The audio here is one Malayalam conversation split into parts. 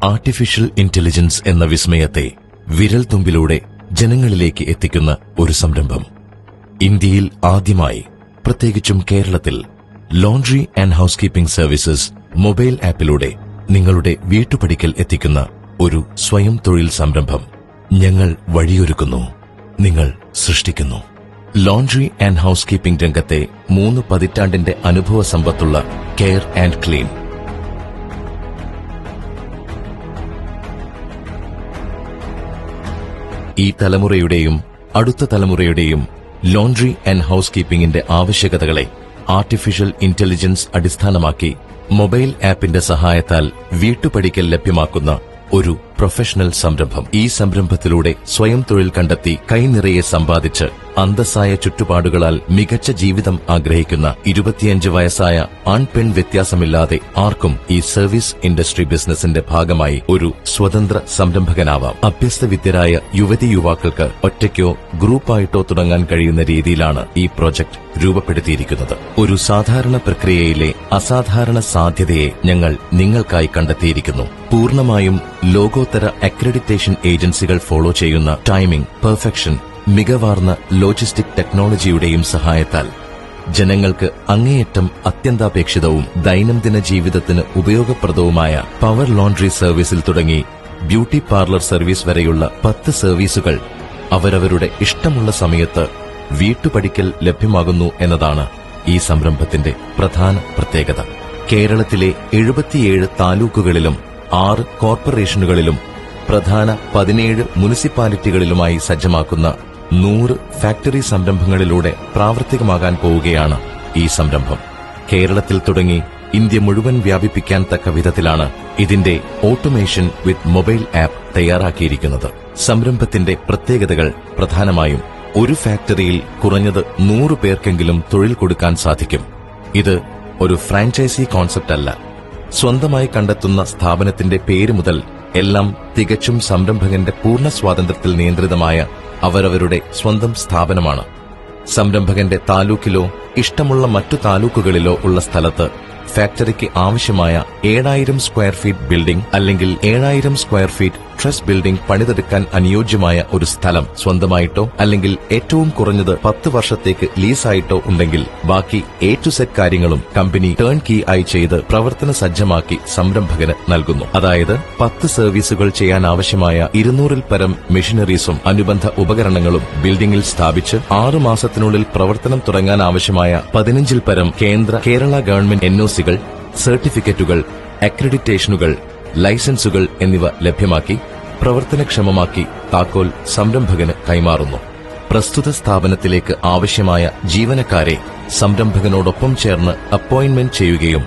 ആർട്ടിഫിഷ്യൽ ഇന്റലിജൻസ് എന്ന വിസ്മയത്തെ വിരൽ തുമ്പിലൂടെ ജനങ്ങളിലേക്ക് എത്തിക്കുന്ന ഒരു സംരംഭം. ഇന്ത്യയിൽ ആദ്യമായി, പ്രത്യേകിച്ചും കേരളത്തിൽ, laundry and house keeping services mobile ആപ്പിലൂടെ നിങ്ങളുടെ വീട്ടുപടിക്കൽ എത്തിക്കുന്ന ഒരു സ്വയം തൊഴിൽ സംരംഭം. ഞങ്ങൾ വഴിയൊരുക്കുന്നു, നിങ്ങൾ സൃഷ്ടിക്കുന്നു. ലോണ്ടറി ആൻഡ് ഹൌസ് കീപ്പിംഗ് രംഗത്തെ 3 പതിറ്റാണ്ടിന്റെ അനുഭവ സമ്പത്തുള്ള കെയർ ആൻഡ് ക്ലീൻ. ഈ തലമുറയുടെയും അടുത്ത തലമുറയുടെയും ലോണ്ടറി ആൻഡ് ഹൌസ് കീപ്പിംഗിന്റെ ആവശ്യകതകളെ ആർട്ടിഫിഷ്യൽ ഇന്റലിജൻസ് അടിസ്ഥാനമാക്കി മൊബൈൽ ആപ്പിന്റെ സഹായത്താൽ വീട്ടുപടിക്കൽ ലഭ്യമാക്കുന്ന ഒരു പ്രൊഫഷണൽ സംരംഭം. ഈ സംരംഭത്തിലൂടെ സ്വയം തൊഴിൽ കണ്ടെത്തി കൈനിറയെ സമ്പാദിച്ച് അന്തസ്സായ ചുറ്റുപാടുകളാൽ മികച്ച ജീവിതം ആഗ്രഹിക്കുന്ന 25 വയസ്സായ ആൺപെൺ വ്യത്യാസമില്ലാതെ ആർക്കും ഈ സർവീസ് ഇൻഡസ്ട്രി ബിസിനസിന്റെ ഭാഗമായി ഒരു സ്വതന്ത്ര സംരംഭകനാവാം. അഭ്യസ്തവിദ്യരായ യുവതി യുവാക്കൾക്ക് ഒറ്റയ്ക്കോ ഗ്രൂപ്പായിട്ടോ തുടങ്ങാൻ കഴിയുന്ന രീതിയിലാണ് ഈ പ്രോജക്ട് രൂപപ്പെടുത്തിയിരിക്കുന്നത്. ഒരു സാധാരണ പ്രക്രിയയിലെ അസാധാരണ സാധ്യതയെ ഞങ്ങൾ നിങ്ങൾക്കായി കണ്ടെത്തിയിരിക്കുന്നു. പൂർണ്ണമായും ലോകോത്തര അക്രഡിറ്റേഷൻ ഏജൻസികൾ ഫോളോ ചെയ്യുന്ന ടൈമിംഗ്, പെർഫെക്ഷൻ, മികവാർന്ന ലോജിസ്റ്റിക് ടെക്നോളജിയുടെയും സഹായത്താൽ ജനങ്ങൾക്ക് അങ്ങേയറ്റം അത്യന്താപേക്ഷിതവും ദൈനംദിന ജീവിതത്തിന് ഉപയോഗപ്രദവുമായ പവർ ലോണ്ടറി സർവീസിൽ തുടങ്ങി ബ്യൂട്ടി പാർലർ സർവീസ് വരെയുള്ള 10 സർവീസുകൾ അവരവരുടെ ഇഷ്ടമുള്ള സമയത്ത് വീട്ടുപടിക്കൽ ലഭ്യമാകുന്നു എന്നതാണ് ഈ സംരംഭത്തിന്റെ പ്രധാന പ്രത്യേകത. കേരളത്തിലെ 77 താലൂക്കുകളിലും 6 കോർപ്പറേഷനുകളിലും പ്രധാന 17 മുനിസിപ്പാലിറ്റികളിലുമായി സജ്ജമാക്കുന്ന 100 ഫാക്ടറി സംരംഭങ്ങളിലൂടെ പ്രാവർത്തികമാകാൻ പോവുകയാണ് ഈ സംരംഭം. കേരളത്തിൽ തുടങ്ങി ഇന്ത്യ മുഴുവൻ വ്യാപിപ്പിക്കാൻ തക്ക വിധത്തിലാണ് ഇതിന്റെ ഓട്ടോമേഷൻ വിത്ത് മൊബൈൽ ആപ്പ് തയ്യാറാക്കിയിരിക്കുന്നത്. സംരംഭത്തിന്റെ പ്രത്യേകതകൾ പ്രധാനമായും ഒരു ഫാക്ടറിയിൽ കുറഞ്ഞത് 100 പേർക്കെങ്കിലും തൊഴിൽ കൊടുക്കാൻ സാധിക്കും. ഇത് ഒരു ഫ്രാഞ്ചൈസി കോൺസെപ്റ്റ് അല്ല. സ്വന്തമായി കണ്ടെത്തുന്ന സ്ഥാപനത്തിന്റെ പേര് മുതൽ എല്ലാം തികച്ചും സംരംഭകന്റെ പൂർണ്ണ സ്വാതന്ത്ര്യത്തിൽ നിയന്ത്രിതമായ അവരവരുടെ സ്വന്തം സ്ഥാപനമാണ്. സംരംഭകന്റെ താലൂക്കിലോ ഇഷ്ടമുള്ള മറ്റു താലൂക്കുകളിലോ ഉള്ള സ്ഥലത്ത് ഫാക്ടറിക്ക് ആവശ്യമായ 7000 സ്ക്വയർ ഫീറ്റ് ബിൽഡിംഗ് അല്ലെങ്കിൽ 7000 സ്ക്വയർ ഫീറ്റ് ട്രസ് ബിൽഡിംഗ് പണിതെടുക്കാൻ അനുയോജ്യമായ ഒരു സ്ഥലം സ്വന്തമായിട്ടോ അല്ലെങ്കിൽ ഏറ്റവും കുറഞ്ഞത് 10 വർഷത്തേക്ക് ലീസായിട്ടോ ഉണ്ടെങ്കിൽ ബാക്കി A to Z കാര്യങ്ങളും കമ്പനി ടേൺ കീ ആയി ചെയ്ത് പ്രവർത്തന സജ്ജമാക്കി സംരംഭകന് നൽകുന്നു. അതായത് 10 സർവീസുകൾ ചെയ്യാൻ ആവശ്യമായ 200-ൽ പരം മെഷീനറീസും അനുബന്ധ ഉപകരണങ്ങളും ബിൽഡിംഗിൽ സ്ഥാപിച്ച് 6 മാസത്തിനുള്ളിൽ പ്രവർത്തനം തുടങ്ങാൻ ആവശ്യമായ 15-ൽ പരം കേരള ഗവൺമെന്റ് NOC, സർട്ടിഫിക്കറ്റുകൾ, അക്രഡിറ്റേഷനുകൾ, ലൈസൻസുകൾ എന്നിവ ലഭ്യമാക്കി പ്രവർത്തനക്ഷമമാക്കി താക്കോൽ സംരംഭകന് കൈമാറുന്നു. പ്രസ്തുത സ്ഥാപനത്തിലേക്ക് ആവശ്യമായ ജീവനക്കാരെ സംരംഭകനോടൊപ്പം ചേർന്ന് അപ്പോയിന്റ്മെന്റ് ചെയ്യുകയും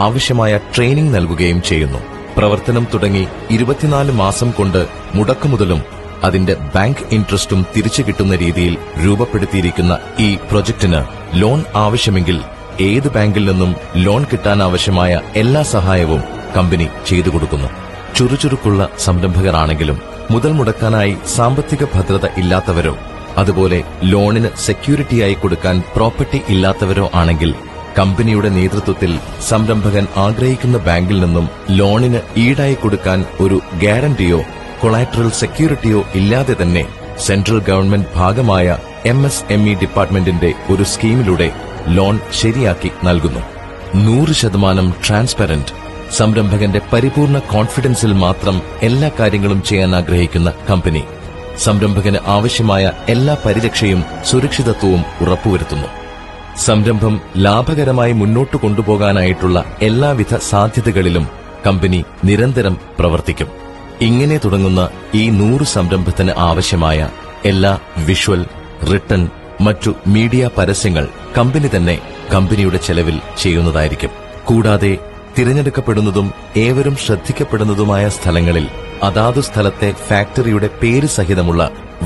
ആവശ്യമായ ട്രെയിനിംഗ് നൽകുകയും ചെയ്യുന്നു. പ്രവർത്തനം തുടങ്ങി 24 മാസം കൊണ്ട് മുടക്കുമുതലും അതിന്റെ ബാങ്ക് ഇൻട്രസ്റ്റും തിരിച്ചു കിട്ടുന്ന രീതിയിൽ രൂപപ്പെടുത്തിയിരിക്കുന്ന ഈ പ്രൊജക്ടിന് ലോൺ ആവശ്യമെങ്കിൽ ഏത് ബാങ്കിൽ നിന്നും ലോൺ കിട്ടാനാവശ്യമായ എല്ലാ സഹായവും കമ്പനി ചെയ്തു കൊടുക്കുന്നു. ചുറുചുറുക്കുള്ള സംരംഭകരാണെങ്കിലും മുതൽ മുടക്കാനായി സാമ്പത്തിക ഭദ്രത ഇല്ലാത്തവരോ അതുപോലെ ലോണിന് സെക്യൂരിറ്റിയായി കൊടുക്കാൻ പ്രോപ്പർട്ടി ഇല്ലാത്തവരോ ആണെങ്കിൽ കമ്പനിയുടെ നേതൃത്വത്തിൽ സംരംഭകൻ ആഗ്രഹിക്കുന്ന ബാങ്കിൽ നിന്നും ലോണിന് ഈടായി കൊടുക്കാൻ ഒരു ഗ്യാരണ്ടിയോ കൊളാറ്ററൽ സെക്യൂരിറ്റിയോ ഇല്ലാതെ തന്നെ സെൻട്രൽ ഗവൺമെന്റ് ഭാഗമായ MSME ഡിപ്പാർട്ട്മെന്റിന്റെ ഒരു സ്കീമിലൂടെ ലോൺ ശരിയാക്കി നൽകുന്നു. 100% ട്രാൻസ്പെറന്റ്, സംരംഭകന്റെ പരിപൂർണ കോൺഫിഡൻസിൽ മാത്രം എല്ലാ കാര്യങ്ങളും ചെയ്യാൻ ആഗ്രഹിക്കുന്ന കമ്പനി സംരംഭകന് ആവശ്യമായ എല്ലാ പരിരക്ഷയും സുരക്ഷിതത്വവും ഉറപ്പുവരുത്തുന്നു. സംരംഭം ലാഭകരമായി മുന്നോട്ടു കൊണ്ടുപോകാനായിട്ടുള്ള എല്ലാവിധ സാധ്യതകളിലും കമ്പനി നിരന്തരം പ്രവർത്തിക്കും. ഇങ്ങനെ തുടങ്ങുന്ന ഈ 100 സംരംഭത്തിന് ആവശ്യമായ എല്ലാ വിഷ്വൽ, റിട്ടൺ, മറ്റു മീഡിയ പരസ്യങ്ങൾ കമ്പനി തന്നെ കമ്പനിയുടെ ചെലവിൽ ചെയ്യുന്നതായിരിക്കും. കൂടാതെ തിരഞ്ഞെടുക്കപ്പെടുന്നതും ഏവരും ശ്രദ്ധിക്കപ്പെടുന്നതുമായ സ്ഥലങ്ങളിൽ അതാതു സ്ഥലത്തെ ഫാക്ടറിയുടെ പേര് സഹിതമുള്ള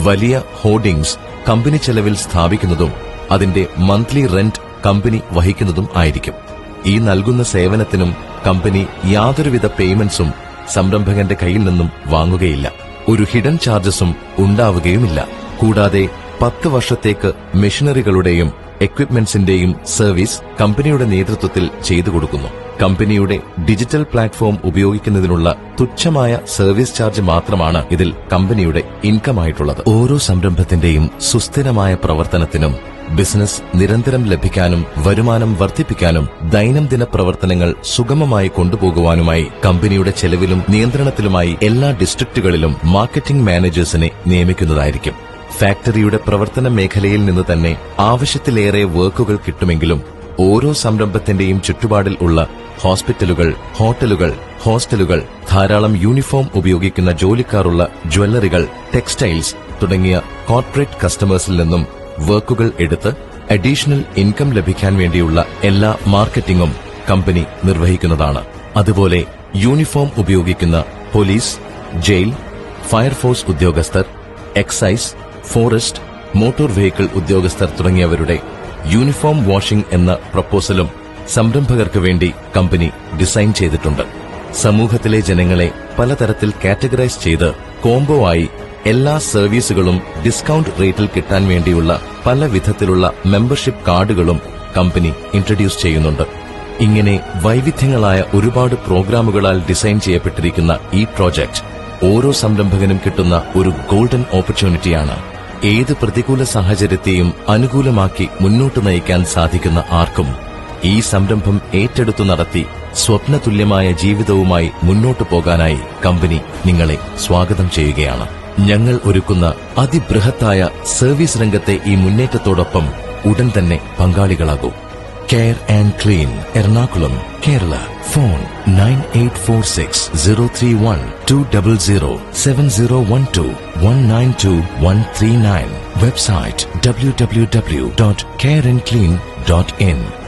വലിയ ഹോർഡിംഗ്സ് കമ്പനി ചെലവിൽ സ്ഥാപിക്കുന്നതും അതിന്റെ മന്ത്ലി റെന്റ് കമ്പനി വഹിക്കുന്നതും ആയിരിക്കും. ഈ നൽകുന്ന സേവനത്തിനും കമ്പനി യാതൊരുവിധ പേയ്മെന്റ്സും സംരംഭകന്റെ കയ്യിൽ നിന്നും വാങ്ങുകയില്ല. ഒരു ഹിഡൻ ചാർജസും ഉണ്ടാവുകയുമില്ല. കൂടാതെ 10 വർഷത്തേക്ക് മെഷീനറികളുടെയും എക്വിപ്മെന്റ്സിന്റെയും സർവീസ് കമ്പനിയുടെ നേതൃത്വത്തിൽ ചെയ്തു കൊടുക്കുന്നു. കമ്പനിയുടെ ഡിജിറ്റൽ പ്ലാറ്റ്ഫോം ഉപയോഗിക്കുന്നതിനുള്ള തുച്ഛമായ സർവീസ് ചാർജ് മാത്രമാണ് ഇതിൽ കമ്പനിയുടെ ഇൻകമായിട്ടുള്ളത്. ഓരോ സംരംഭത്തിന്റെയും സുസ്ഥിരമായ പ്രവർത്തനത്തിനും ബിസിനസ് നിരന്തരം ലഭിക്കാനും വരുമാനം വർദ്ധിപ്പിക്കാനും ദൈനംദിന പ്രവർത്തനങ്ങൾ സുഗമമായി കൊണ്ടുപോകുവാനുമായി കമ്പനിയുടെ ചെലവിലും നിയന്ത്രണത്തിലുമായി എല്ലാ ഡിസ്ട്രിക്റ്റുകളിലും മാർക്കറ്റിംഗ് മാനേജേഴ്സിനെ നിയമിക്കുന്നതായിരിക്കും. ഫാക്ടറിയുടെ പ്രവർത്തന മേഖലയിൽ നിന്ന് തന്നെ ആവശ്യത്തിലേറെ വർക്കുകൾ കിട്ടുമെങ്കിലും ഓരോ സംരംഭത്തിന്റെയും ചുറ്റുപാടിൽ ഉള്ള ഹോസ്പിറ്റലുകൾ, ഹോട്ടലുകൾ, ഹോസ്റ്റലുകൾ, ധാരാളം യൂണിഫോം ഉപയോഗിക്കുന്ന ജോലിക്കാരുള്ള ജ്വല്ലറികൾ, ടെക്സ്റ്റൈൽസ് തുടങ്ങിയ കോർപ്പറേറ്റ് കസ്റ്റമേഴ്സിൽ നിന്നും വർക്കുകൾ എടുത്ത് അഡീഷണൽ ഇൻകം ലഭിക്കാൻ വേണ്ടിയുള്ള എല്ലാ മാർക്കറ്റിംഗും കമ്പനി നിർവഹിക്കുന്നതാണ്. അതുപോലെ യൂണിഫോം ഉപയോഗിക്കുന്ന പോലീസ്, ജയിൽ, ഫയർഫോഴ്സ് ഉദ്യോഗസ്ഥർ, എക്സൈസ്, ഫോറസ്റ്റ്, മോട്ടോർ വെഹിക്കിൾ ഉദ്യോഗസ്ഥർ തുടങ്ങിയവരുടെ യൂണിഫോം വാഷിംഗ് എന്ന പ്രപ്പോസലും സംരംഭകർക്ക് വേണ്ടി കമ്പനി ഡിസൈൻ ചെയ്തിട്ടുണ്ട്. സമൂഹത്തിലെ ജനങ്ങളെ പലതരത്തിൽ കാറ്റഗറൈസ് ചെയ്ത് കോംബോ ആയി എല്ലാ സർവീസുകളും ഡിസ്കൌണ്ട് റേറ്റിൽ കിട്ടാൻ വേണ്ടിയുള്ള പല വിധത്തിലുള്ള മെമ്പർഷിപ്പ് കാർഡുകളും കമ്പനി ഇൻട്രൊഡ്യൂസ് ചെയ്യുന്നുണ്ട്. ഇങ്ങനെ വൈവിധ്യങ്ങളായ ഒരുപാട് പ്രോഗ്രാമുകളാൽ ഡിസൈൻ ചെയ്യപ്പെട്ടിരിക്കുന്ന ഈ പ്രോജക്ട് ഓരോ സംരംഭകനും കിട്ടുന്ന ഒരു ഗോൾഡൻ ഓപ്പർച്യൂണിറ്റിയാണ്. ഏത് പ്രതികൂല സാഹചര്യത്തെയും അനുകൂലമാക്കി മുന്നോട്ട് നയിക്കാൻ സാധിക്കുന്ന ആർക്കും ഈ സംരംഭം ഏറ്റെടുത്തു നടത്തി സ്വപ്നതുല്യമായ ജീവിതവുമായി മുന്നോട്ടു പോകാനായി കമ്പനി നിങ്ങളെ സ്വാഗതം ചെയ്യുകയാണ്. ഞങ്ങൾ ഒരുക്കുന്ന അതിബൃഹത്തായ സർവീസ് രംഗത്തെ ഈ മുന്നേറ്റത്തോടൊപ്പം ഉടൻ തന്നെ പങ്കാളികളാകൂ. Care and clean, Ernakulam, Kerala. Phone 9846031200 7012192139. Website www.careandclean.in.